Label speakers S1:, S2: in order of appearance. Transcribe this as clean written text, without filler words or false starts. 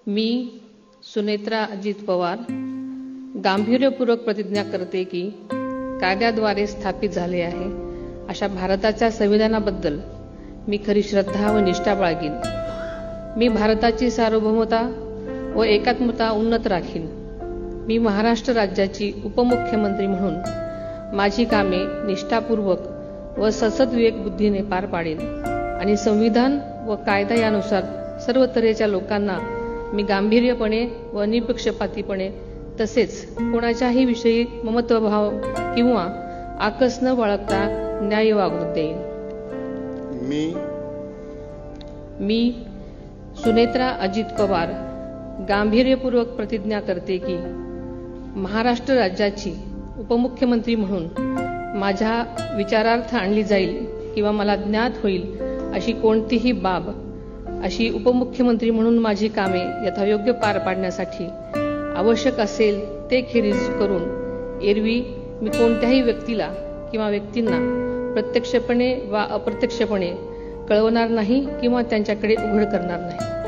S1: मी सुनेत्रा अजित पवार गांभीर्यपूर्वक प्रतिज्ञा करते की कायद्याद्वारे स्थापित झाले आहे अशा भारताच्या संविधानाबद्दल मी खरी श्रद्धा व निष्ठा बाळगीन. मी भारताची सार्वभौमता व एकात्मता उन्नत राखीन. मी महाराष्ट्र राज्याची उपमुख्यमंत्री म्हणून माझी कामे निष्ठापूर्वक व सद्विवेक बुद्धीने पार पाडेन आणि संविधान व कायदा यानुसार सर्व तऱ्हेच्या लोकांना मी गांभीर्यपणे व निपक्षपातीपणे तसेच कोणाच्याही विषयी ममत्वभाव किंवा आकस न बाळगता न्याय वागणूक देईन. मी सुनेत्रा अजित पवार गांभीर्यपूर्वक प्रतिज्ञा करते की महाराष्ट्र राज्याची उपमुख्यमंत्री म्हणून माझ्या विचारार्थ आणली जाईल किंवा मला ज्ञात होईल अशी कोणतीही बाब अशी उपमुख्यमंत्री म्हणून माझी कामे यथायोग्य पार पाडण्यासाठी आवश्यक असेल ते खेरीज करून एरवी मी कोणत्याही व्यक्तीला किंवा व्यक्तींना प्रत्यक्षपणे वा अप्रत्यक्षपणे कळवणार नाही किंवा त्यांच्याकडे उघड करणार नाही.